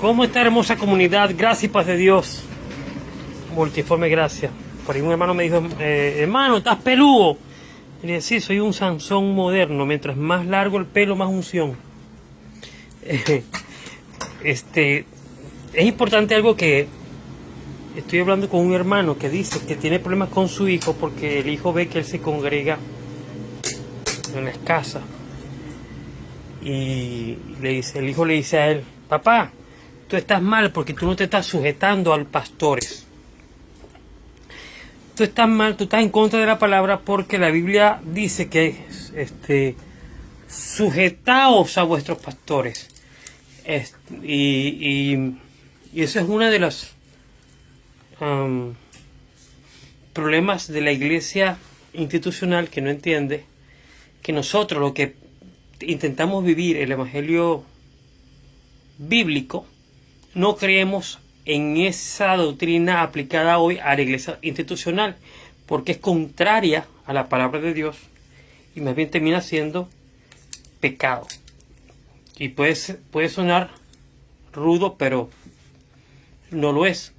¿Cómo está hermosa comunidad? Gracias y paz de Dios. Multiforme gracias. Por ahí un hermano me dijo, hermano, estás peludo. Y le dije, sí, soy un Sansón moderno. Mientras más largo el pelo, más unción. Es importante algo que estoy hablando con un hermano que dice que tiene problemas con su hijo porque el hijo ve que él se congrega en las casas. Y el hijo le dice a él, papá, tú estás mal porque tú no te estás sujetando a los pastores. Tú estás mal, tú estás en contra de la palabra porque la Biblia dice que sujetaos a vuestros pastores. Y eso es uno de los problemas de la iglesia institucional que no entiende que nosotros lo que intentamos vivir el evangelio bíblico, no creemos en esa doctrina aplicada hoy a la iglesia institucional, porque es contraria a la palabra de Dios y más bien termina siendo pecado. Y puede sonar rudo, pero no lo es.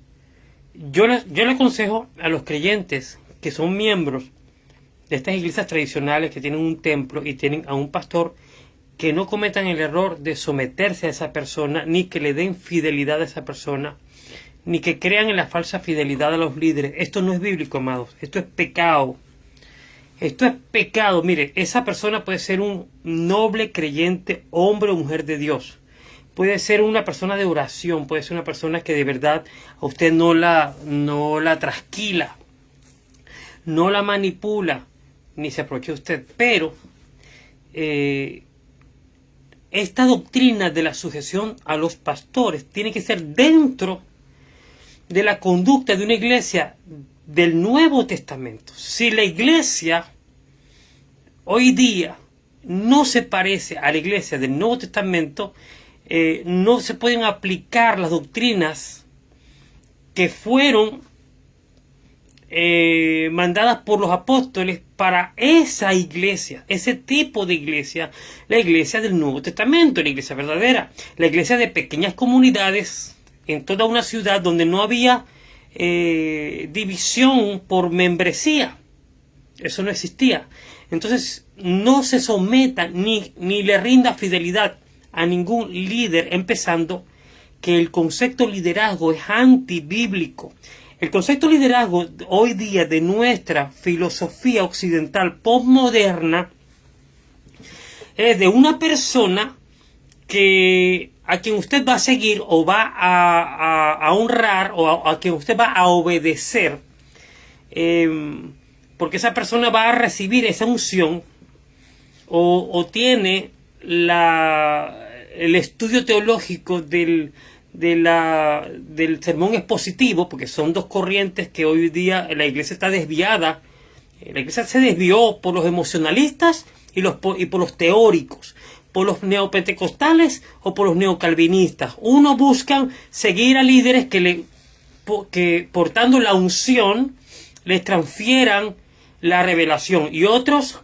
Yo le aconsejo a los creyentes que son miembros de estas iglesias tradicionales que tienen un templo y tienen a un pastor, que no cometan el error de someterse a esa persona, ni que le den fidelidad a esa persona, ni que crean en la falsa fidelidad a los líderes. Esto no es bíblico, amados. Esto es pecado. Esto es pecado. Mire, esa persona puede ser un noble creyente, hombre o mujer de Dios. Puede ser una persona de oración, puede ser una persona que de verdad a usted no la trasquila, no la manipula, ni se aprovecha de usted. Pero esta doctrina de la sujeción a los pastores tiene que ser dentro de la conducta de una iglesia del Nuevo Testamento. Si la iglesia hoy día no se parece a la iglesia del Nuevo Testamento, no se pueden aplicar las doctrinas que fueron mandadas por los apóstoles para esa iglesia, ese tipo de iglesia, la iglesia del Nuevo Testamento, la iglesia verdadera, la iglesia de pequeñas comunidades en toda una ciudad donde no había división por membresía. Eso no existía. Entonces no se someta ni le rinda fidelidad a ningún líder, empezando que el concepto liderazgo es antibíblico. El concepto de liderazgo hoy día de nuestra filosofía occidental postmoderna es de una persona a quien usted va a seguir o va a honrar o a quien usted va a obedecer, porque esa persona va a recibir esa unción o tiene el estudio teológico del sermón expositivo, porque son dos corrientes que hoy día la iglesia está desviada. La iglesia se desvió por los emocionalistas y por los teóricos, por los neopentecostales o por los neocalvinistas. Unos buscan seguir a líderes que portando la unción les transfieran la revelación, y otros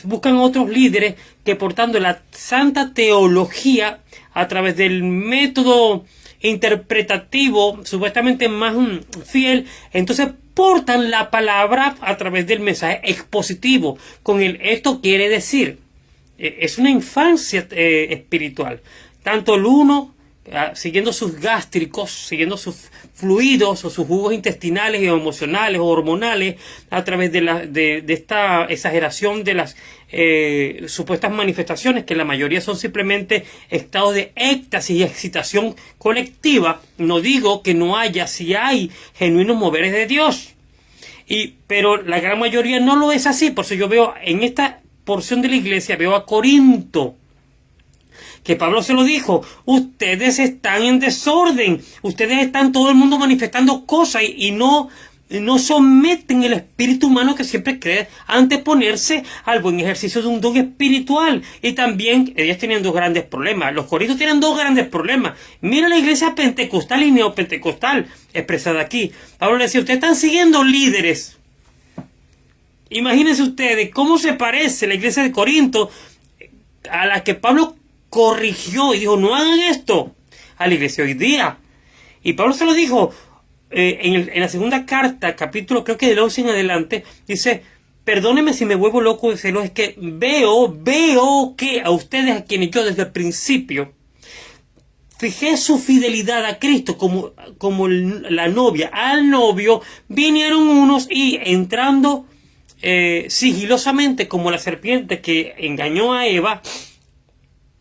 buscan otros líderes que portando la santa teología a través del método interpretativo supuestamente más fiel, entonces portan la palabra a través del mensaje expositivo con esto quiere decir. Es una infancia espiritual, tanto el uno siguiendo sus gástricos, siguiendo sus fluidos o sus jugos intestinales y emocionales o hormonales a través de esta exageración de las supuestas manifestaciones, que la mayoría son simplemente estados de éxtasis y excitación colectiva. No digo que no haya, si hay genuinos moveres de Dios, pero la gran mayoría no lo es así. Por eso yo veo en esta porción de la iglesia, veo a Corinto, que Pablo se lo dijo, ustedes están en desorden, ustedes están todo el mundo manifestando cosas y no someten el espíritu humano que siempre cree anteponerse al buen ejercicio de un don espiritual. Y también ellos tienen dos grandes problemas. Los corintios tienen dos grandes problemas. Mira la iglesia pentecostal y neopentecostal expresada aquí. Pablo le decía, ustedes están siguiendo líderes. Imagínense ustedes cómo se parece la iglesia de Corinto a la que Pablo corrigió y dijo, no hagan esto. a la iglesia hoy día. Y Pablo se lo dijo en la segunda carta, capítulo creo que del 11 en adelante, dice: perdónenme si me vuelvo loco de celos, es que veo que a ustedes, a quienes yo desde el principio fijé su fidelidad a Cristo como la novia al novio, vinieron unos y entrando sigilosamente como la serpiente que engañó a Eva,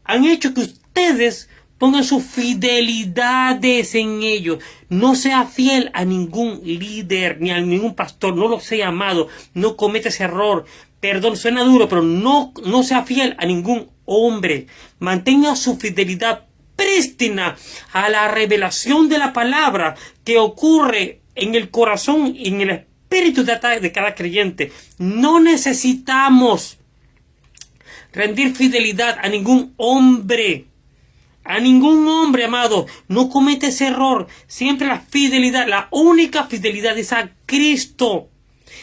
han hecho que ustedes pongan sus fidelidades en ellos. No sea fiel a ningún líder ni a ningún pastor, no lo sea amado, no cometa ese error. Perdón, suena duro, pero no sea fiel a ningún hombre. Mantenga su fidelidad prístina a la revelación de la palabra que ocurre en el corazón y en el espíritu de cada creyente. No necesitamos rendir fidelidad a ningún hombre. A ningún hombre, amado. No comete ese error. Siempre la fidelidad, la única fidelidad es a Cristo.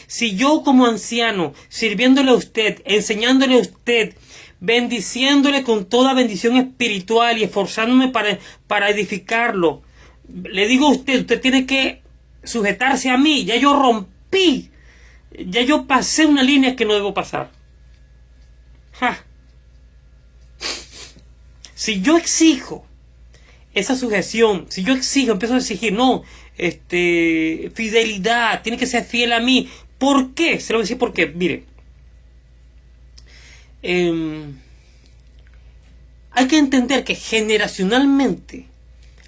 Si yo como anciano, sirviéndole a usted, enseñándole a usted, bendiciéndole con toda bendición espiritual y esforzándome para edificarlo, le digo a usted tiene que sujetarse a mí, ya yo rompí, ya yo pasé una línea que no debo pasar. Si yo exijo esa sujeción, si yo empiezo a exigir, fidelidad, tiene que ser fiel a mí. ¿Por qué? Se lo voy a decir por qué. Mire, hay que entender que generacionalmente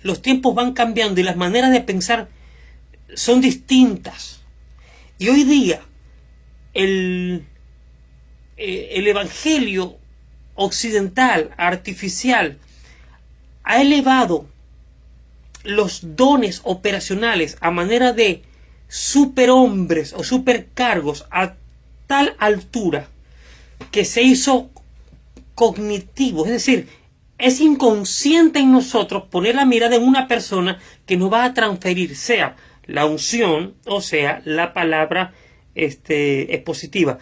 los tiempos van cambiando y las maneras de pensar son distintas. Y hoy día el evangelio occidental, artificial, ha elevado los dones operacionales a manera de superhombres o supercargos a tal altura que se hizo cognitivo, es decir, es inconsciente en nosotros poner la mirada en una persona que nos va a transferir, sea la unción o sea la palabra expositiva.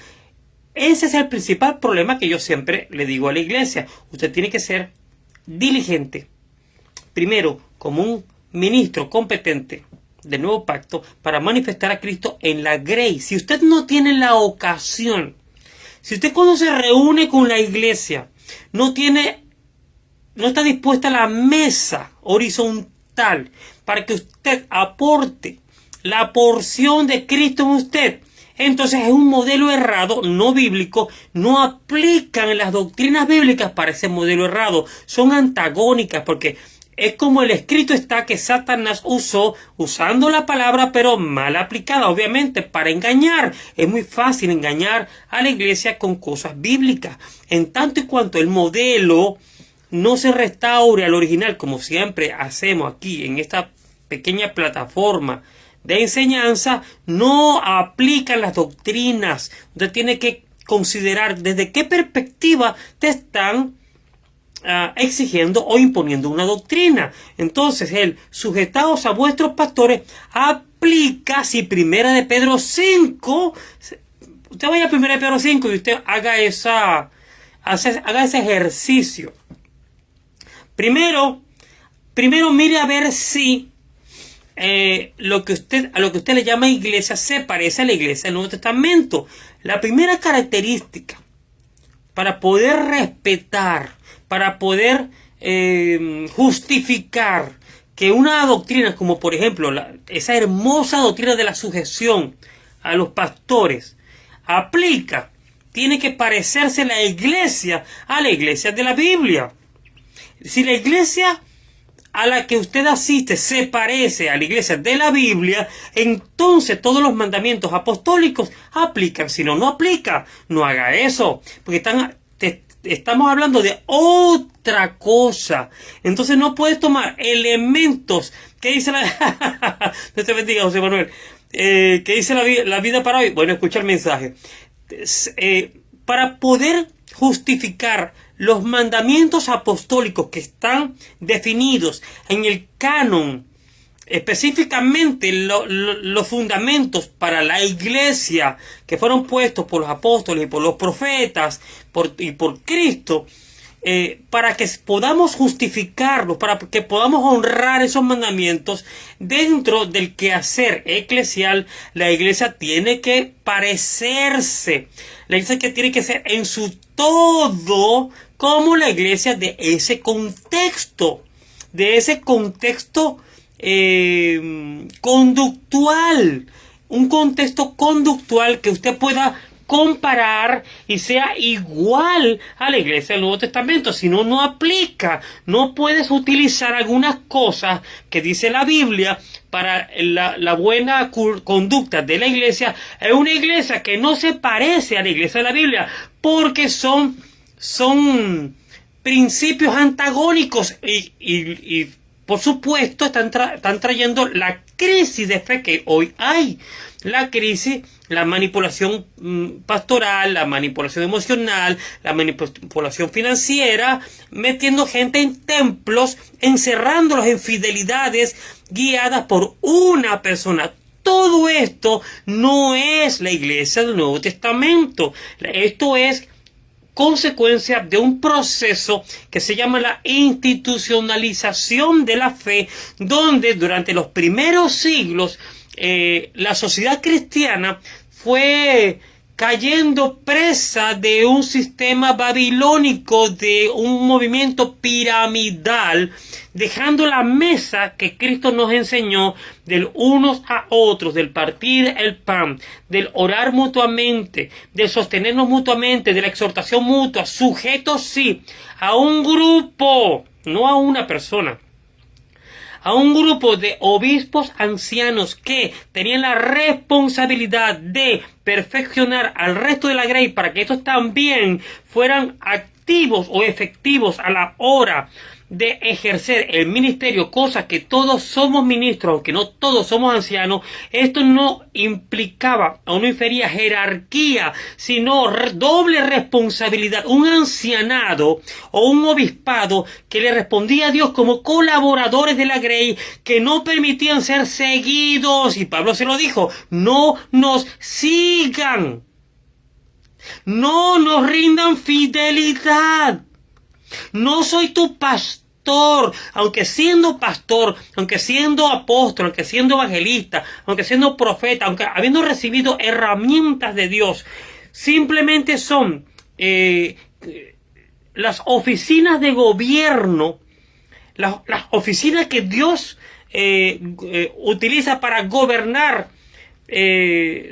Ese es el principal problema que yo siempre le digo a la iglesia. Usted tiene que ser diligente, primero como un ministro competente del nuevo pacto, para manifestar a Cristo en la grace. Si usted no tiene la ocasión, si usted cuando se reúne con la iglesia no está dispuesta a la mesa horizontal para que usted aporte la porción de Cristo en usted, entonces es un modelo errado, no bíblico. No aplican las doctrinas bíblicas para ese modelo errado, son antagónicas, porque es como el escrito está, que Satanás usó, usando la palabra pero mal aplicada, obviamente para engañar. Es muy fácil engañar a la iglesia con cosas bíblicas, en tanto y cuanto el modelo no se restaure al original, como siempre hacemos aquí en esta pequeña plataforma de enseñanza. No aplican las doctrinas. Usted tiene que considerar desde qué perspectiva te están exigiendo o imponiendo una doctrina. Entonces, el sujetaos a vuestros pastores aplica, si Primera de Pedro 5, usted vaya a Primera de Pedro 5 y usted haga ese ejercicio. Primero mire a ver si a lo que usted le llama iglesia se parece a la iglesia del Nuevo Testamento. La primera característica para poder respetar, para poder justificar que una doctrina como por ejemplo esa hermosa doctrina de la sujeción a los pastores aplica, tiene que parecerse a la iglesia de la Biblia. Si la iglesia a la que usted asiste se parece a la iglesia de la Biblia, entonces todos los mandamientos apostólicos aplican. Si no aplica. No haga eso, porque estamos hablando de otra cosa. Entonces no puedes tomar elementos que dice Dios te bendiga, José Manuel, que dice la vida para hoy. Bueno, escucha el mensaje. Para poder justificar los mandamientos apostólicos que están definidos en el canon, específicamente los fundamentos para la iglesia que fueron puestos por los apóstoles y por los profetas y por Cristo, para que podamos justificarlos, para que podamos honrar esos mandamientos dentro del quehacer eclesial, la iglesia tiene que parecerse, la iglesia que tiene que ser en su todo como la iglesia de ese contexto conductual, un contexto conductual que usted pueda comparar y sea igual a la iglesia del Nuevo Testamento. Si no, no aplica. No puedes utilizar algunas cosas que dice la Biblia para la buena conducta de la iglesia en una iglesia que no se parece a la iglesia de la Biblia, porque son principios antagónicos y por supuesto están trayendo la crisis de fe que hoy hay. La crisis, la manipulación pastoral, la manipulación emocional, la manipulación financiera, metiendo gente en templos, encerrándolos en fidelidades guiadas por una persona. Todo esto no es la iglesia del Nuevo Testamento. Esto es consecuencia de un proceso que se llama la institucionalización de la fe, donde durante los primeros siglos la sociedad cristiana fue cayendo presa de un sistema babilónico, de un movimiento piramidal, dejando la mesa que Cristo nos enseñó del unos a otros, del partir el pan, del orar mutuamente, del sostenernos mutuamente, de la exhortación mutua, sujetos sí a un grupo, no a una persona, a un grupo de obispos ancianos que tenían la responsabilidad de perfeccionar al resto de la grey para que estos también fueran activos o efectivos a la hora de ejercer el ministerio, cosa que todos somos ministros, aunque no todos somos ancianos. Esto no implicaba o no infería jerarquía, sino doble responsabilidad, un ancianado o un obispado que le respondía a Dios como colaboradores de la grey, que no permitían ser seguidos, y Pablo se lo dijo: no nos sigan, no nos rindan fidelidad. No soy tu pastor, aunque siendo apóstol, aunque siendo evangelista, aunque siendo profeta, aunque habiendo recibido herramientas de Dios, simplemente son las oficinas de gobierno, las oficinas que Dios utiliza para gobernar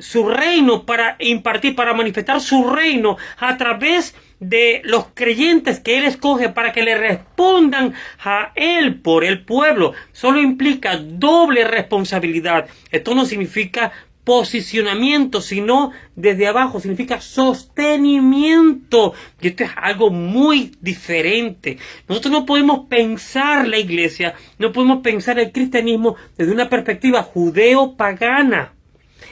su reino, para impartir, para manifestar su reino a través de los creyentes que Él escoge para que le respondan a Él por el pueblo. Solo implica doble responsabilidad. Esto no significa posicionamiento, sino desde abajo, significa sostenimiento. Y esto es algo muy diferente. Nosotros no podemos pensar la iglesia, no podemos pensar el cristianismo desde una perspectiva judeo-pagana.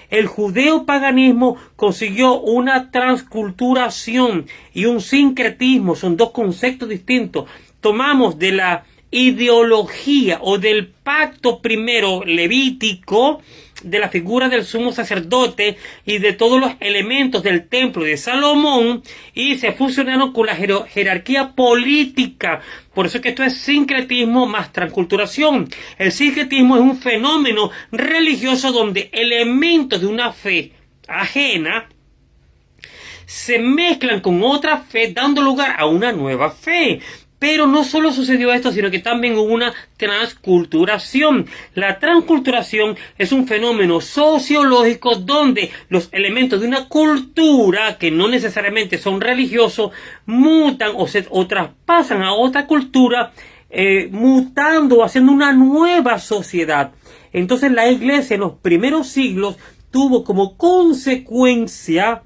El judeo-paganismo consiguió una transculturación y un sincretismo, son dos conceptos distintos. Tomamos de la ideología o del pacto primero levítico, de la figura del sumo sacerdote y de todos los elementos del templo de Salomón, y se fusionaron con la jerarquía política. Por eso es que esto es sincretismo más transculturación. El sincretismo es un fenómeno religioso donde elementos de una fe ajena se mezclan con otra fe, dando lugar a una nueva fe. Pero no solo sucedió esto, sino que también hubo una transculturación. La transculturación es un fenómeno sociológico donde los elementos de una cultura, que no necesariamente son religiosos, mutan o traspasan a otra cultura, mutando o haciendo una nueva sociedad. Entonces la iglesia en los primeros siglos tuvo como consecuencia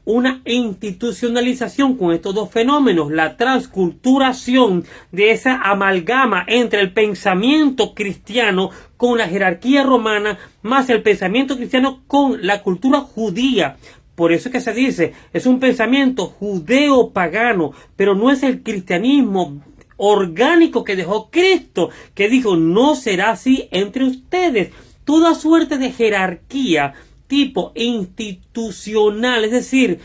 una institucionalización con estos dos fenómenos, la transculturación de esa amalgama entre el pensamiento cristiano con la jerarquía romana, más el pensamiento cristiano con la cultura judía. Por eso es que se dice, es un pensamiento judeo-pagano, pero no es el cristianismo orgánico que dejó Cristo, que dijo: no será así entre ustedes. Toda suerte de jerarquía tipo institucional, es decir,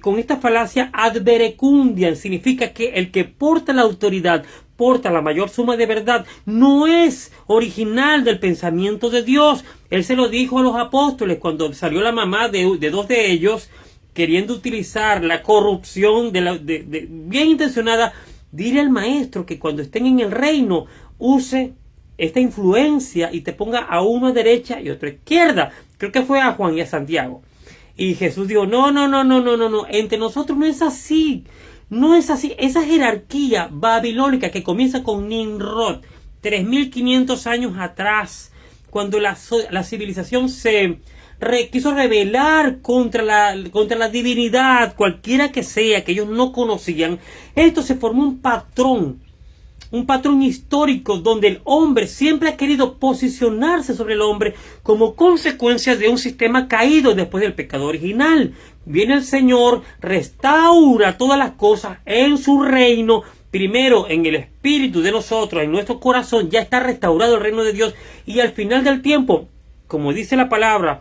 con esta falacia ad verecundiam, significa que el que porta la autoridad porta la mayor suma de verdad, no es original del pensamiento de Dios. Él se lo dijo a los apóstoles cuando salió la mamá de dos de ellos, queriendo utilizar la corrupción bien intencionada. Dile al maestro que cuando estén en el reino use esta influencia y te ponga a uno a derecha y otro a izquierda. Creo que fue a Juan y a Santiago. Y Jesús dijo, no, entre nosotros no es así. No es así. Esa jerarquía babilónica que comienza con Nimrod, 3500 años atrás, cuando la civilización se quiso rebelar contra la divinidad, cualquiera que sea, que ellos no conocían. Esto se formó un patrón histórico donde el hombre siempre ha querido posicionarse sobre el hombre como consecuencia de un sistema caído después del pecado original. Viene el Señor, restaura todas las cosas en su reino. Primero en el espíritu de nosotros, en nuestro corazón, ya está restaurado el reino de Dios. Y al final del tiempo, como dice la palabra,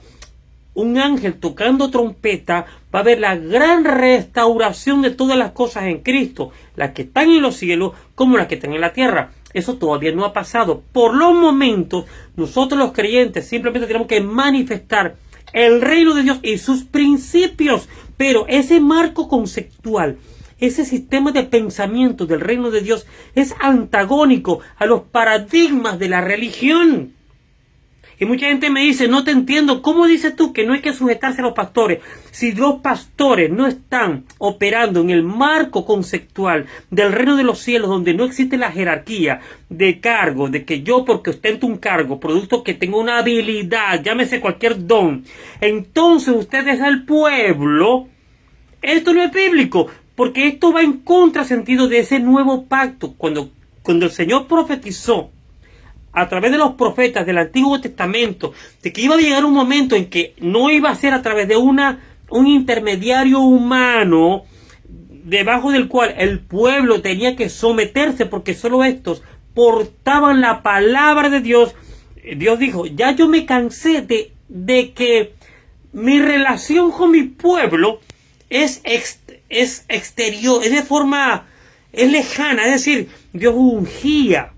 un ángel tocando trompeta, va a haber la gran restauración de todas las cosas en Cristo, las que están en los cielos como las que están en la tierra. Eso todavía no ha pasado. Por los momentos, nosotros los creyentes simplemente tenemos que manifestar el reino de Dios y sus principios, pero ese marco conceptual, ese sistema de pensamiento del reino de Dios es antagónico a los paradigmas de la religión. Y mucha gente me dice, no te entiendo, ¿cómo dices tú que no hay que sujetarse a los pastores? Si los pastores no están operando en el marco conceptual del reino de los cielos, donde no existe la jerarquía de cargo, de que yo porque ostento un cargo, producto que tengo una habilidad, llámese cualquier don, entonces ustedes al pueblo, esto no es bíblico, porque esto va en contrasentido de ese nuevo pacto. Cuando el Señor profetizó a través de los profetas del Antiguo Testamento, de que iba a llegar un momento en que no iba a ser a través de un intermediario humano, debajo del cual el pueblo tenía que someterse, porque solo estos portaban la palabra de Dios. Dios dijo, ya yo me cansé de que mi relación con mi pueblo es exterior, es de forma, es lejana, es decir, Dios ungía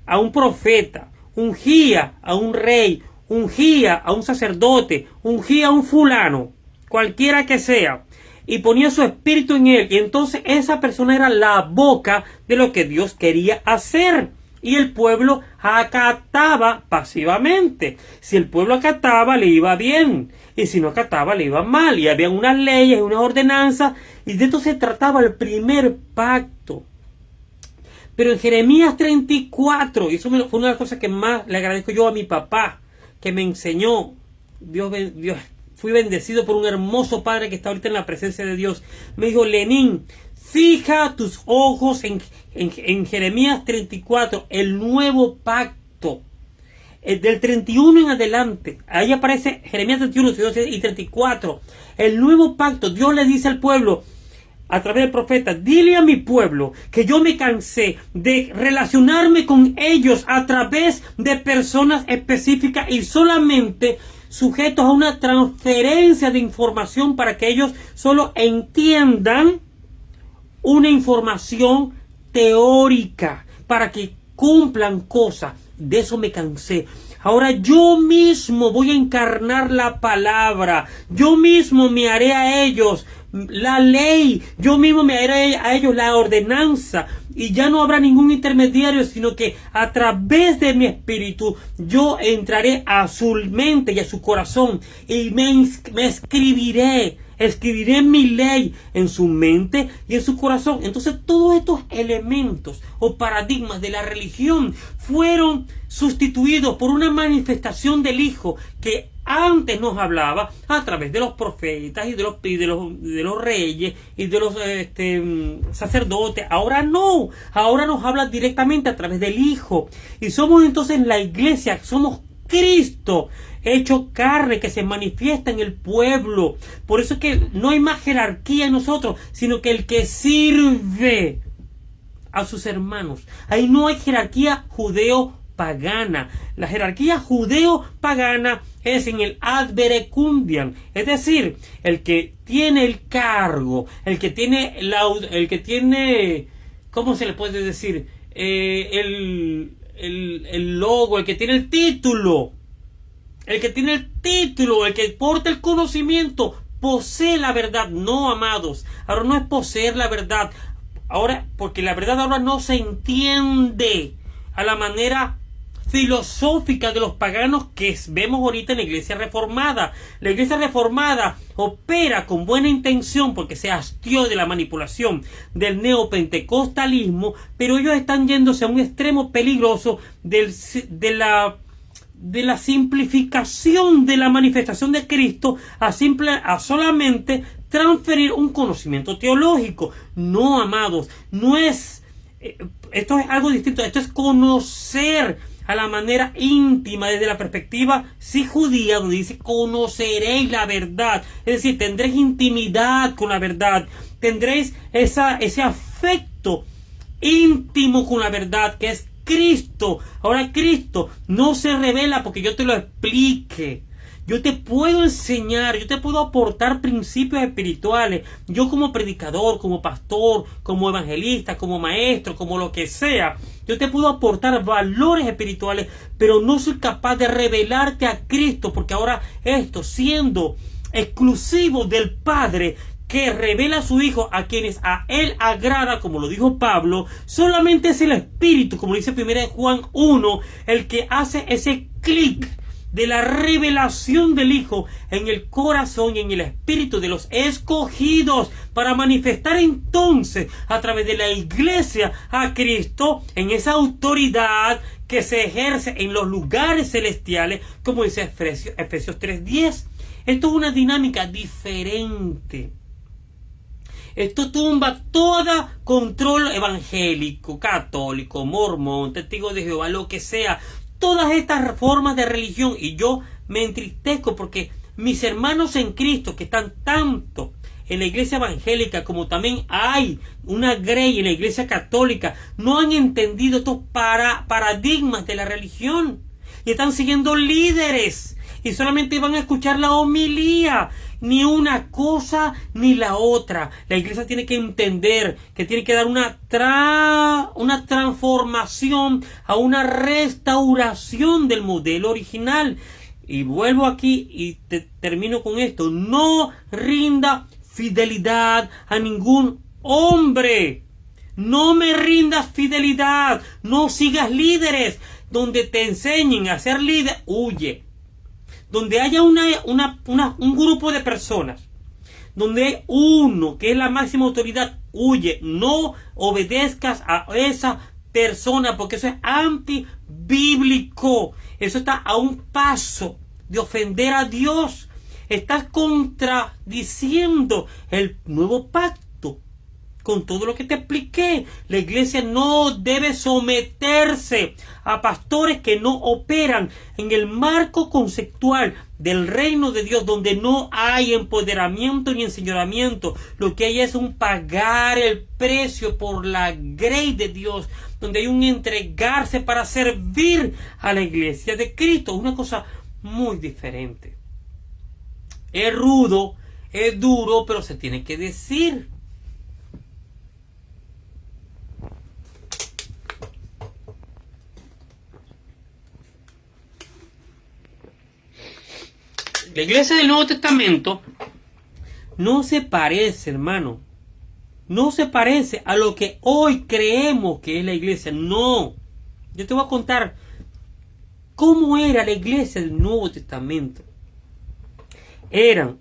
a un profeta, ungía a un rey, ungía a un sacerdote, ungía a un fulano, cualquiera que sea, y ponía su espíritu en él, y entonces esa persona era la boca de lo que Dios quería hacer, y el pueblo acataba pasivamente. Si el pueblo acataba, le iba bien, y si no acataba, le iba mal, y había unas leyes, unas ordenanzas, y de esto se trataba el primer pacto. Pero en Jeremías 34, y eso fue una de las cosas que más le agradezco yo a mi papá, que me enseñó. Dios, fui bendecido por un hermoso padre que está ahorita en la presencia de Dios. Me dijo, Lenín, fija tus ojos en Jeremías 34, el nuevo pacto. Del 31 en adelante, ahí aparece Jeremías 31 y 34. El nuevo pacto, Dios le dice al pueblo, a través del profeta, dile a mi pueblo que yo me cansé de relacionarme con ellos a través de personas específicas y solamente sujetos a una transferencia de información para que ellos solo entiendan una información teórica, para que cumplan cosas. De eso me cansé. Ahora yo mismo voy a encarnar la palabra. Yo mismo me haré a ellos la ley. Yo mismo me haré a ellos la ordenanza. Y ya no habrá ningún intermediario, sino que a través de mi espíritu yo entraré a su mente y a su corazón. Y me escribiré mi ley en su mente y en su corazón. Entonces todos estos elementos o paradigmas de la religión fueron sustituidos por una manifestación del Hijo que antes nos hablaba a través de los profetas y de los reyes y de los sacerdotes. Ahora no, ahora nos habla directamente a través del Hijo. Y somos entonces la iglesia, somos Cristo hecho carne que se manifiesta en el pueblo. Por eso es que no hay más jerarquía en nosotros, sino que el que sirve a sus hermanos. Ahí no hay jerarquía judeo pagana. La jerarquía judeo-pagana es en el ad verecundiam, es decir, el que tiene el cargo, el que tiene, ¿cómo se le puede decir? El logo, el que tiene el título, el que porta el conocimiento, posee la verdad. No, amados, ahora no es poseer la verdad, ahora, porque la verdad ahora no se entiende a la manera filosófica de los paganos que vemos ahorita en la iglesia reformada. La iglesia reformada opera con buena intención porque se hastió de la manipulación del neopentecostalismo, pero ellos están yéndose a un extremo peligroso de la simplificación de la manifestación de Cristo a solamente transferir un conocimiento teológico. No, amados, no es, esto es algo distinto. Esto es conocer a la manera íntima, desde la perspectiva judía, donde dice conoceréis la verdad, es decir, tendréis intimidad con la verdad, tendréis ese afecto íntimo con la verdad que es Cristo. Ahora, Cristo no se revela porque yo te lo explique. Yo te puedo enseñar, yo te puedo aportar principios espirituales. Yo como predicador, como pastor, como evangelista, como maestro, como lo que sea, yo te puedo aportar valores espirituales, pero no soy capaz de revelarte a Cristo, porque ahora esto, siendo exclusivo del Padre, que revela a su Hijo a quienes a Él agrada, como lo dijo Pablo, solamente es el Espíritu, como dice 1 Juan 1, el que hace ese clic de la revelación del Hijo en el corazón y en el espíritu de los escogidos, para manifestar entonces a través de la iglesia a Cristo en esa autoridad que se ejerce en los lugares celestiales, como dice Efesios 3:10. Esto es una dinámica diferente. Esto tumba todo control evangélico, católico, mormón, testigo de Jehová, lo que sea. Todas estas formas de religión, y yo me entristezco porque mis hermanos en Cristo que están tanto en la iglesia evangélica como también hay una grey en la iglesia católica, no han entendido estos paradigmas de la religión y están siguiendo líderes y solamente van a escuchar la homilía, ni una cosa ni la otra. La iglesia tiene que entender que tiene que dar una transformación, a una restauración del modelo original. Y vuelvo aquí y termino con esto: no rinda fidelidad a ningún hombre. No me rindas fidelidad. No sigas líderes donde te enseñen a ser líder. Huye. Donde haya un grupo de personas, donde hay uno que es la máxima autoridad, huye. No obedezcas a esa persona, porque eso es antibíblico. Eso está a un paso de ofender a Dios. Estás contradiciendo el nuevo pacto con todo lo que te expliqué. La iglesia no debe someterse a pastores que no operan en el marco conceptual del reino de Dios, donde no hay empoderamiento ni enseñoramiento. Lo que hay es un pagar el precio por la grey de Dios, donde hay un entregarse para servir a la iglesia de Cristo. Una cosa muy diferente. Es rudo, es duro, pero se tiene que decir. La iglesia del Nuevo Testamento no se parece, hermano. No se parece a lo que hoy creemos que es la iglesia. No. Yo te voy a contar cómo era la iglesia del Nuevo Testamento. Eran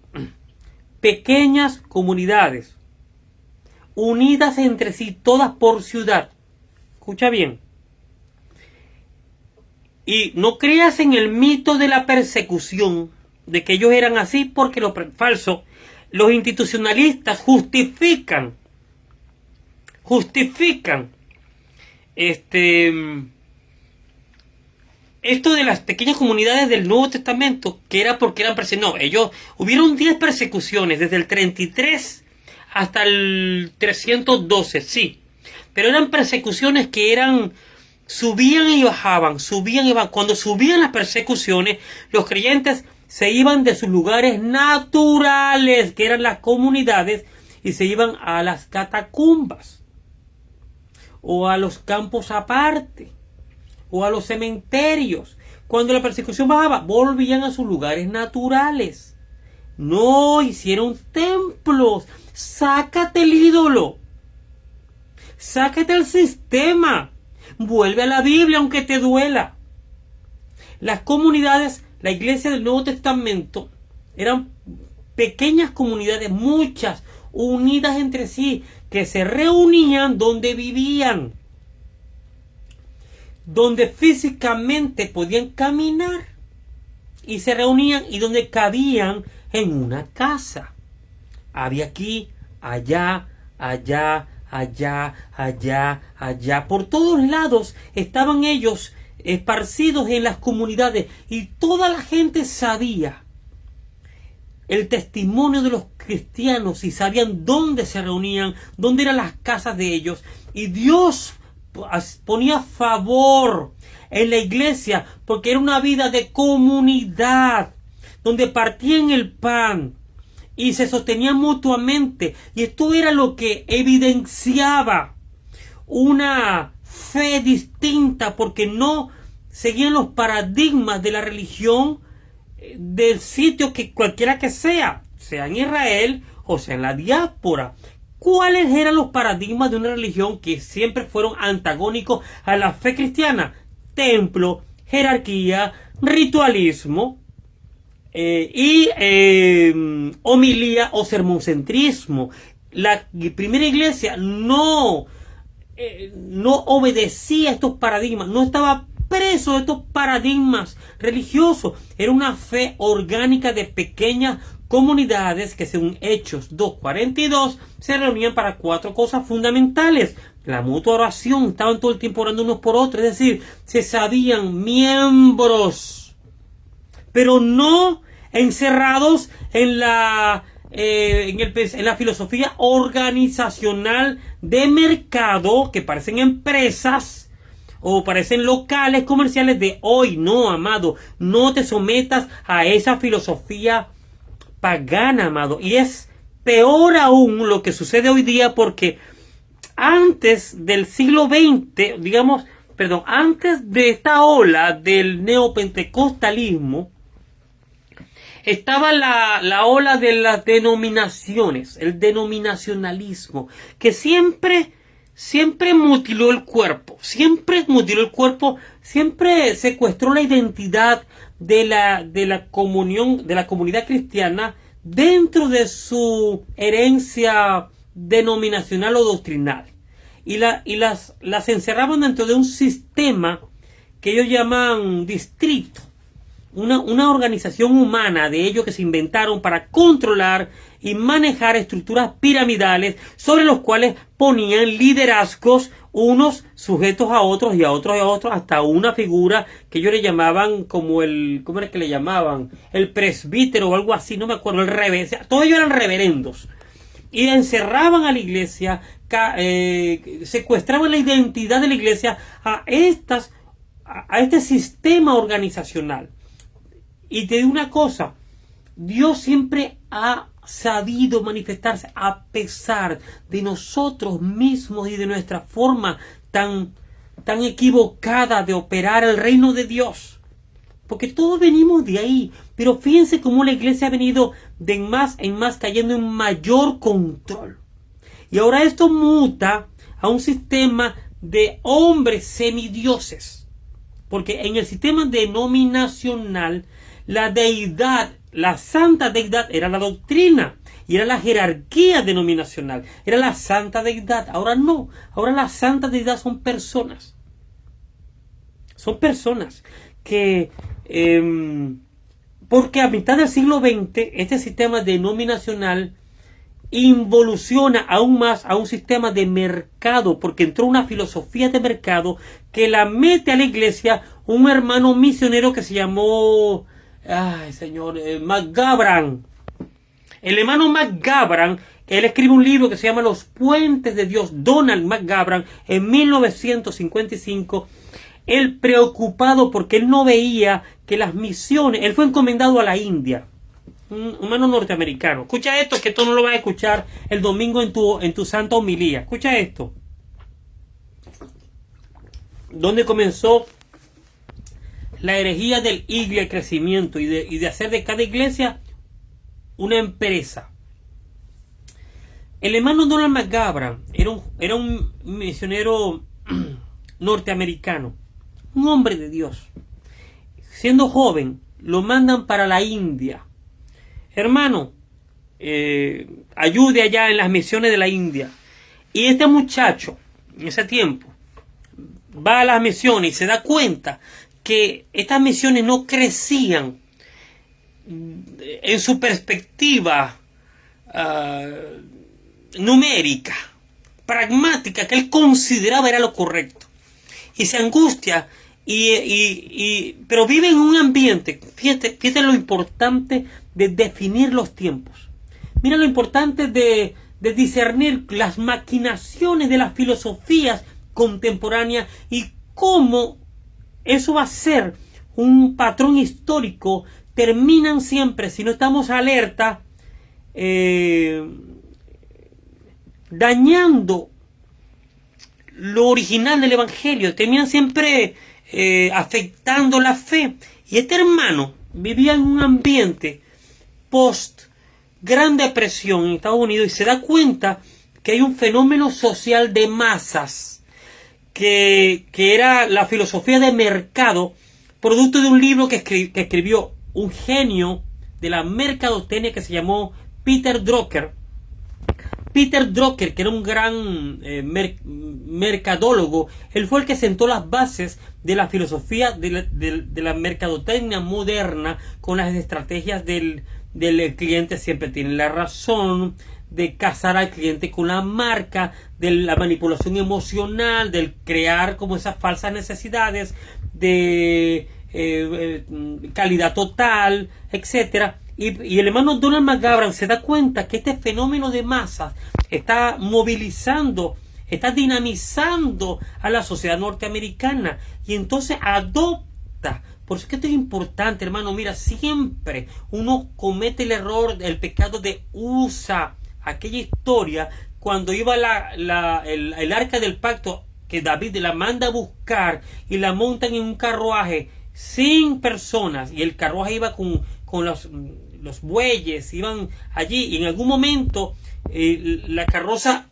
pequeñas comunidades, unidas entre sí, todas por ciudad. Escucha bien. Y no creas en el mito de la persecución, de que ellos eran así, porque lo falso. Los institucionalistas justifican esto de las pequeñas comunidades del Nuevo Testamento, que era porque eran perseguidos. No, hubieron 10 persecuciones desde el 33 hasta el 312, sí, pero eran persecuciones que eran subían y bajaban, subían y bajaban. Cuando subían las persecuciones, los creyentes se iban de sus lugares naturales, que eran las comunidades, y se iban a las catacumbas, o a los campos aparte, o a los cementerios. Cuando la persecución bajaba, volvían a sus lugares naturales. No hicieron templos. Sácate el ídolo. Sácate el sistema. Vuelve a la Biblia aunque te duela. Las comunidades, la iglesia del Nuevo Testamento, eran pequeñas comunidades, muchas, unidas entre sí, que se reunían donde vivían, donde físicamente podían caminar, y se reunían y donde cabían en una casa. Había aquí, allá, allá, allá, allá, allá. Por todos lados estaban ellos esparcidos en las comunidades, y toda la gente sabía el testimonio de los cristianos y sabían dónde se reunían, dónde eran las casas de ellos. Y Dios ponía favor en la iglesia porque era una vida de comunidad, donde partían el pan y se sostenían mutuamente. Y esto era lo que evidenciaba una fe distinta, porque no seguían los paradigmas de la religión del sitio que cualquiera que sea en Israel o sea en la diáspora. ¿Cuáles eran los paradigmas de una religión que siempre fueron antagónicos a la fe cristiana? Templo, jerarquía, ritualismo y homilía o sermoncentrismo. La primera iglesia no obedecía a estos paradigmas, no estaba preso de estos paradigmas religiosos. Era una fe orgánica de pequeñas comunidades que, según Hechos 2:42, se reunían para 4 cosas fundamentales: la mutua oración, estaban todo el tiempo orando unos por otros, es decir, se sabían miembros, pero no encerrados en la filosofía organizacional de mercado, que parecen empresas o parecen locales comerciales de hoy. No, amado, no te sometas a esa filosofía pagana, amado. Y es peor aún lo que sucede hoy día, porque antes del siglo XX, antes de esta ola del neopentecostalismo, estaba la ola de las denominaciones, el denominacionalismo, que siempre mutiló el cuerpo, siempre secuestró la identidad de la comunidad cristiana dentro de su herencia denominacional o doctrinal, y las encerraban dentro de un sistema que ellos llaman distrito, una organización humana de ellos que se inventaron para controlar y manejar estructuras piramidales sobre los cuales ponían liderazgos, unos sujetos a otros y a otros y a otros, hasta una figura que ellos le llamaban como ¿cómo era que le llamaban? El presbítero o algo así, no me acuerdo, el reverendo. Todos ellos eran reverendos. Y encerraban a la iglesia, secuestraban la identidad de la iglesia a este sistema organizacional. Y te digo una cosa, Dios siempre ha sabido manifestarse a pesar de nosotros mismos y de nuestra forma tan equivocada de operar el reino de Dios. Porque todos venimos de ahí. Pero fíjense cómo la iglesia ha venido de más en más cayendo en mayor control. Y ahora esto muta a un sistema de hombres semidioses. Porque en el sistema denominacional, la deidad, la santa deidad, era la doctrina y era la jerarquía denominacional, era la santa deidad. Ahora no, ahora la santa deidad son personas. Son personas que, porque a mitad del siglo XX, este sistema denominacional involuciona aún más a un sistema de mercado, porque entró una filosofía de mercado que la mete a la iglesia un hermano misionero que se llamó McGavran. El hermano McGavran Él escribe un libro que se llama Los Puentes de Dios. Donald McGavran, en 1955, él preocupado porque él no veía que las misiones, él fue encomendado a la India, un humano norteamericano. Escucha esto, que tú no lo vas a escuchar el domingo en tu santa homilía. Escucha esto. ¿Dónde comenzó la herejía del iglesia crecimiento y de hacer de cada iglesia una empresa? El hermano Donald McGavran era un misionero norteamericano, un hombre de Dios. Siendo joven, lo mandan para la India. Hermano, ayude allá en las misiones de la India. Y este muchacho, en ese tiempo, va a las misiones y se da cuenta que estas misiones no crecían en su perspectiva numérica, pragmática, que él consideraba era lo correcto. Y se angustia, pero vive en un ambiente. Fíjate lo importante de definir los tiempos. Mira lo importante de discernir las maquinaciones de las filosofías contemporáneas y cómo eso va a ser un patrón histórico. Terminan siempre, si no estamos alerta, dañando lo original del evangelio. Terminan siempre afectando la fe. Y este hermano vivía en un ambiente post Gran Depresión en Estados Unidos y se da cuenta que hay un fenómeno social de masas que era la filosofía de mercado, producto de un libro que escribió un genio de la mercadotecnia que se llamó Peter Drucker. Peter Drucker, que era un gran mercadólogo, él fue el que sentó las bases de la filosofía de la mercadotecnia moderna, con las estrategias del cliente siempre tiene la razón, de cazar al cliente con la marca, de la manipulación emocional, del crear como esas falsas necesidades, de calidad total, etcétera. Y el hermano Donald McGavran se da cuenta que este fenómeno de masas está movilizando, está dinamizando a la sociedad norteamericana, y entonces adopta. Por eso es que esto es importante, hermano. Mira, siempre uno comete el error, el pecado de usa aquella historia cuando iba el arca del pacto, que David la manda a buscar y la montan en un carruaje sin personas, y el carruaje iba con los bueyes, iban allí, y en algún momento la carroza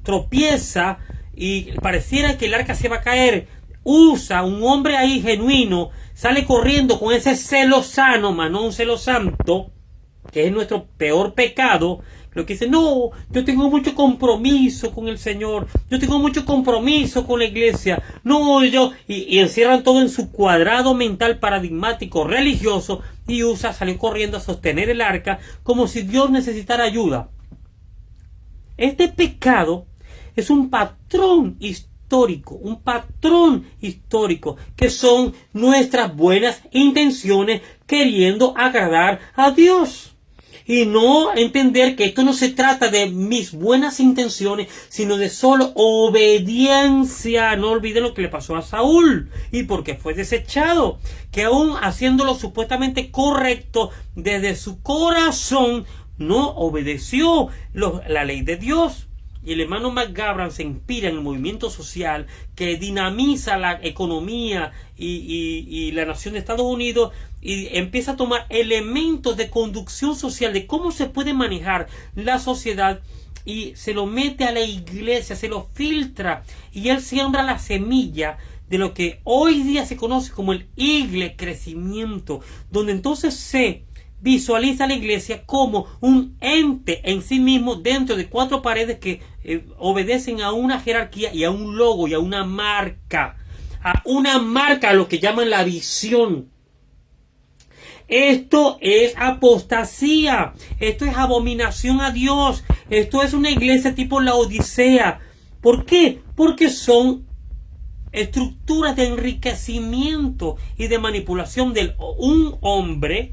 tropieza y pareciera que el arca se va a caer. Usa, un hombre ahí genuino, sale corriendo con ese celo sano, más no un celo santo, que es nuestro peor pecado. Lo que dice: no, yo tengo mucho compromiso con el Señor, yo tengo mucho compromiso con la iglesia, no, y encierran todo en su cuadrado mental paradigmático religioso, y Usa salió corriendo a sostener el arca como si Dios necesitara ayuda. Este pecado es un patrón histórico, que son nuestras buenas intenciones queriendo agradar a Dios. Y no entender que esto no se trata de mis buenas intenciones, sino de solo obediencia. No olviden lo que le pasó a Saúl y porque fue desechado, que aún haciéndolo supuestamente correcto desde su corazón, no obedeció la ley de Dios. Y el hermano McGavran se inspira en el movimiento social que dinamiza la economía y la nación de Estados Unidos, y empieza a tomar elementos de conducción social, de cómo se puede manejar la sociedad, y se lo mete a la iglesia, se lo filtra, y él siembra la semilla de lo que hoy día se conoce como el iglesia crecimiento, donde entonces se visualiza a la iglesia como un ente en sí mismo dentro de cuatro paredes que obedecen a una jerarquía y a un logo y a una marca, a lo que llaman la visión. Esto es apostasía, esto es abominación a Dios, esto es una iglesia tipo la Odisea. ¿Por qué? Porque son estructuras de enriquecimiento y de manipulación de un hombre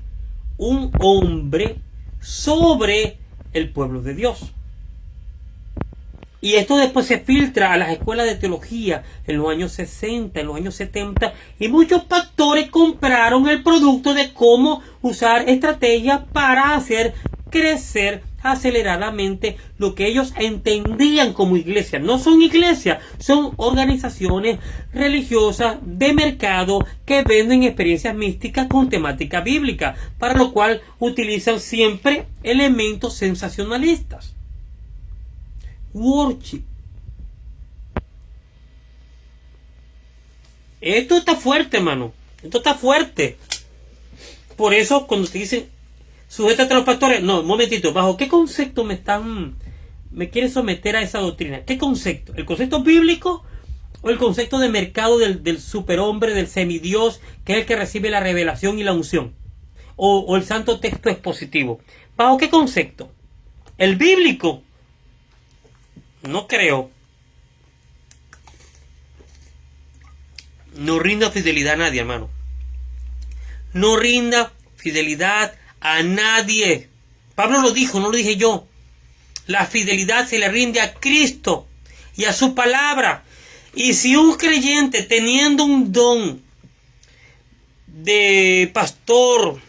sobre el pueblo de Dios. Y esto después se filtra a las escuelas de teología en los años 60, en los años 70, y muchos pastores compraron el producto de cómo usar estrategias para hacer crecer aceleradamente lo que ellos entendían como iglesia. No son iglesias, son organizaciones religiosas de mercado que venden experiencias místicas con temática bíblica, para lo cual utilizan siempre elementos sensacionalistas. Worship. Esto está fuerte, hermano. Esto está fuerte. Por eso cuando te dicen sujétate a los pastores, no, un momentito, ¿bajo qué concepto me quieren someter a esa doctrina? ¿Qué concepto? ¿El concepto bíblico o el concepto de mercado del superhombre, del semidios, que es el que recibe la revelación y la unción? O el santo texto expositivo. ¿Bajo qué concepto? ¿El bíblico? No creo. No rinda fidelidad a nadie, hermano. No rinda fidelidad a nadie. Pablo lo dijo, no lo dije yo. La fidelidad se le rinde a Cristo y a su palabra. Y si un creyente, teniendo un don de pastor,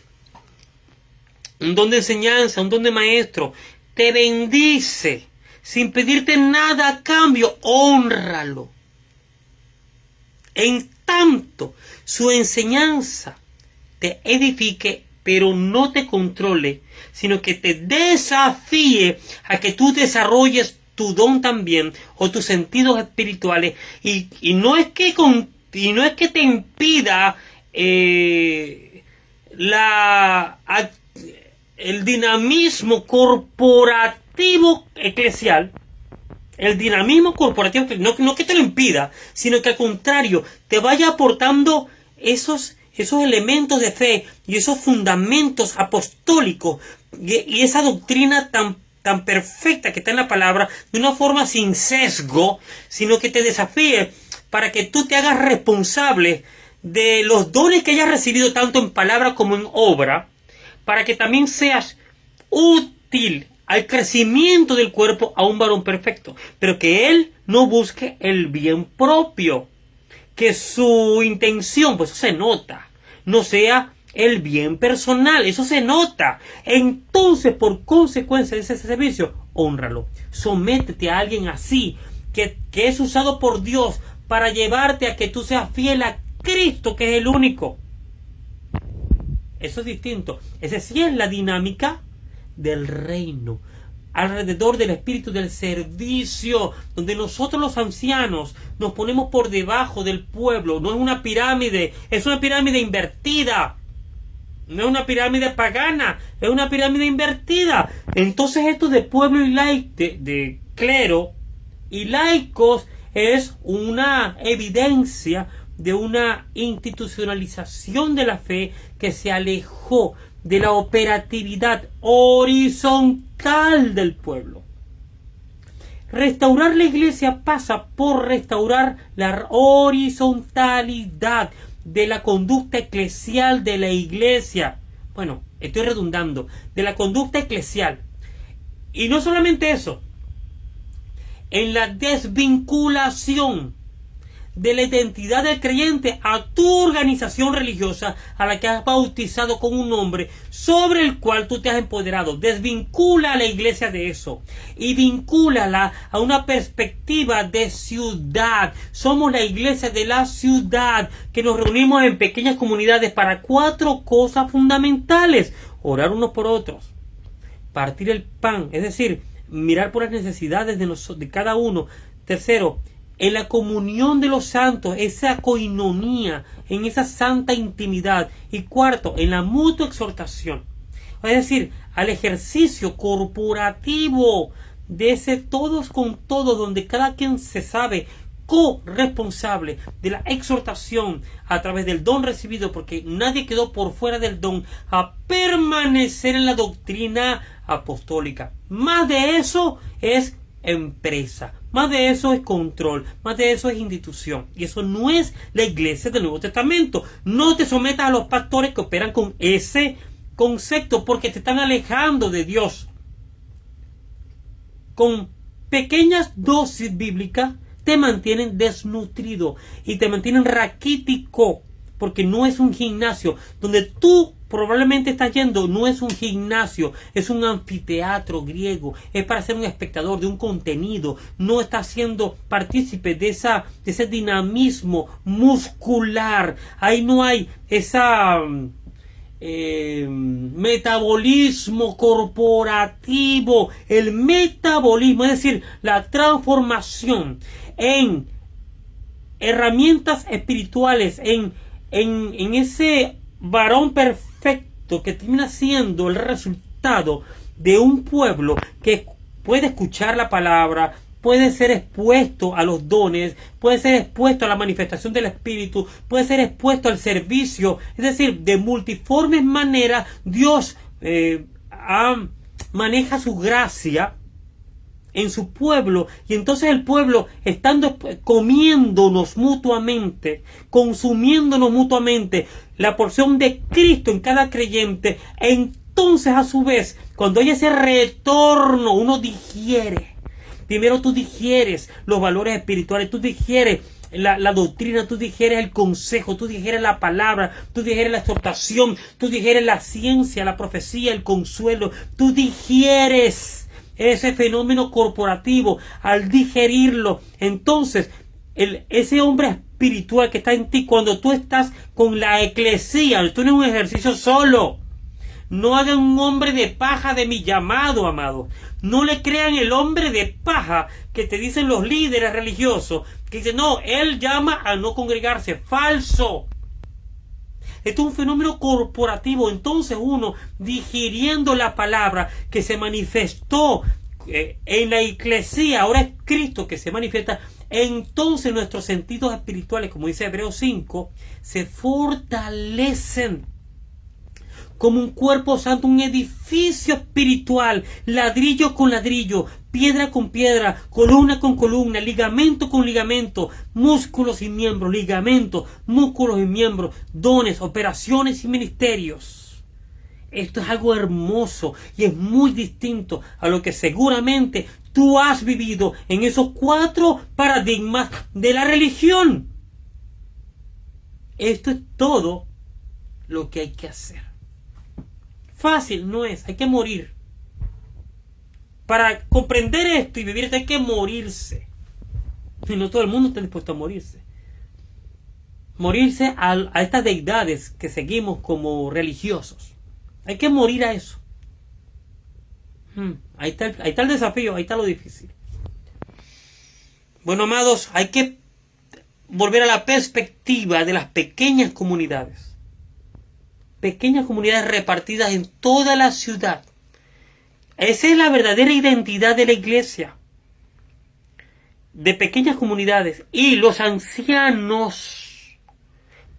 un don de enseñanza, un don de maestro, te bendice sin pedirte nada a cambio, hónralo. En tanto su enseñanza te edifique, pero no te controle, sino que te desafíe a que tú desarrolles tu don también, o tus sentidos espirituales, y no es que te impida el dinamismo corporativo eclesial. El dinamismo corporativo, no que te lo impida, sino que al contrario, te vaya aportando esos elementos de fe y esos fundamentos apostólicos y esa doctrina tan perfecta que está en la palabra, de una forma sin sesgo, sino que te desafíe para que tú te hagas responsable de los dones que hayas recibido tanto en palabra como en obra, para que también seas útil al crecimiento del cuerpo a un varón perfecto, pero que él no busque el bien propio, que su intención, pues eso se nota, no sea el bien personal, eso se nota. Entonces, por consecuencia de ese servicio, hónralo, sométete a alguien así, que es usado por Dios para llevarte a que tú seas fiel a Cristo, que es el único. Eso es distinto. Esa sí es la dinámica del reino, alrededor del espíritu del servicio, donde nosotros los ancianos nos ponemos por debajo del pueblo. No es una pirámide, es una pirámide invertida. No es una pirámide pagana, es una pirámide invertida. Entonces esto de pueblo y de clero y laicos es una evidencia de una institucionalización de la fe que se alejó de la operatividad horizontal del pueblo. Restaurar la iglesia pasa por restaurar la horizontalidad de la conducta eclesial de la iglesia. Bueno, estoy redundando, de la conducta eclesial. Y no solamente eso, en la desvinculación de la identidad del creyente a tu organización religiosa a la que has bautizado con un nombre sobre el cual tú te has empoderado. Desvincula a la iglesia de eso y vincúlala a una perspectiva de ciudad. Somos la iglesia de la ciudad, que nos reunimos en pequeñas comunidades para 4 cosas fundamentales: orar unos por otros, partir el pan, es decir, mirar por las necesidades de cada uno. Tercero, en la comunión de los santos, esa coinonía, en esa santa intimidad. Y cuarto, en la mutua exhortación. Es decir, al ejercicio corporativo de ese todos con todos, donde cada quien se sabe corresponsable de la exhortación a través del don recibido, porque nadie quedó por fuera del don, a permanecer en la doctrina apostólica. Más de eso es empresa, más de eso es control, más de eso es institución, y eso no es la iglesia del Nuevo Testamento. No te sometas a los pastores que operan con ese concepto, porque te están alejando de Dios. con pequeñas dosis bíblicas te mantienen desnutrido y te mantienen raquítico, porque no es un gimnasio. Donde tú probablemente estás yendo no es un gimnasio, es un anfiteatro griego, es para ser un espectador de un contenido, no estás siendo partícipe de ese dinamismo muscular. Ahí no hay esa metabolismo corporativo. El metabolismo, es decir, la transformación en herramientas espirituales, en ese varón perfecto que termina siendo el resultado de un pueblo que puede escuchar la palabra, puede ser expuesto a los dones, puede ser expuesto a la manifestación del Espíritu, puede ser expuesto al servicio. Es decir, de multiformes maneras Dios maneja su gracia en su pueblo, y entonces el pueblo, estando comiéndonos mutuamente, consumiéndonos mutuamente la porción de Cristo en cada creyente, entonces a su vez, cuando hay ese retorno, uno digiere. Primero tú digieres los valores espirituales, tú digieres la doctrina, tú digieres el consejo, tú digieres la palabra, tú digieres la exhortación, tú digieres la ciencia, la profecía, el consuelo, tú digieres ese fenómeno corporativo. Al digerirlo, entonces ese hombre espiritual que está en ti, cuando tú estás con la eclesía, tú no es un ejercicio solo. No hagan un hombre de paja de mi llamado, amado. No le crean el hombre de paja que te dicen los líderes religiosos, que dicen, no, él llama a no congregarse. Falso. Esto es un fenómeno corporativo. Entonces uno, digiriendo la palabra que se manifestó en la iglesia, ahora es Cristo que se manifiesta, entonces nuestros sentidos espirituales, como dice Hebreos 5, se fortalecen como un cuerpo santo, un edificio espiritual, ladrillo con ladrillo, piedra con piedra, columna con columna, ligamento con ligamento, músculos y miembros, ligamentos, músculos y miembros, dones, operaciones y ministerios. Esto es algo hermoso y es muy distinto a lo que seguramente tú has vivido en esos 4 paradigmas de la religión. Esto es todo lo que hay que hacer. Fácil no es, hay que morir. Para comprender esto y vivir esto hay que morirse. Y no todo el mundo está dispuesto a morirse. Morirse a estas deidades que seguimos como religiosos. Hay que morir a eso. Ahí está el desafío, ahí está lo difícil. Bueno, amados, hay que volver a la perspectiva de las pequeñas comunidades. Pequeñas comunidades repartidas en toda la ciudad. Esa es la verdadera identidad de la iglesia. De pequeñas comunidades. Y los ancianos,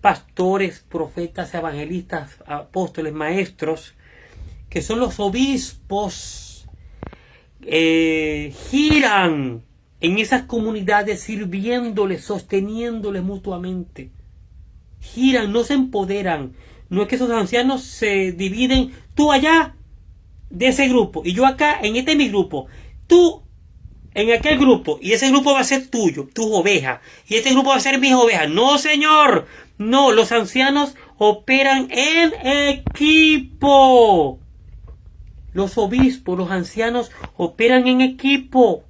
pastores, profetas, evangelistas, apóstoles, maestros, que son los obispos, giran en esas comunidades sirviéndoles, sosteniéndoles mutuamente. Giran, no se empoderan. No es que esos ancianos se dividen, tú allá de ese grupo y yo acá en este mi grupo, tú en aquel grupo y ese grupo va a ser tuyo, tus ovejas, y este grupo va a ser mis ovejas. No, señor, no, los ancianos operan en equipo. Los obispos, los ancianos operan en equipo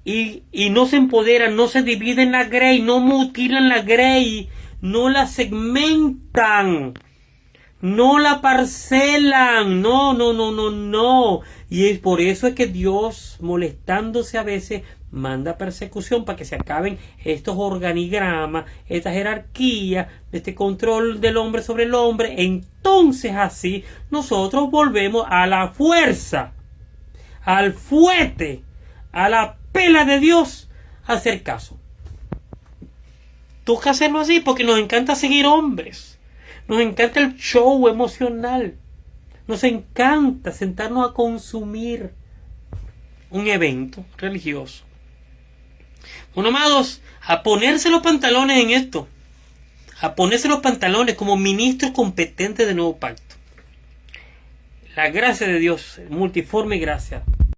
y no se empoderan, no se dividen la grey, no mutilan la grey, no la segmentan, no la parcelan, no. Y es por eso es que Dios, molestándose a veces, manda persecución para que se acaben estos organigramas, esta jerarquía, este control del hombre sobre el hombre. Entonces así nosotros volvemos a la fuerza, al fuete, a la pela de Dios, a hacer caso. Toca hacerlo así porque nos encanta seguir hombres. Nos encanta el show emocional. Nos encanta sentarnos a consumir un evento religioso. Bueno, amados, a ponerse los pantalones en esto. A ponerse los pantalones como ministros competentes del nuevo pacto. La gracia de Dios, multiforme gracia,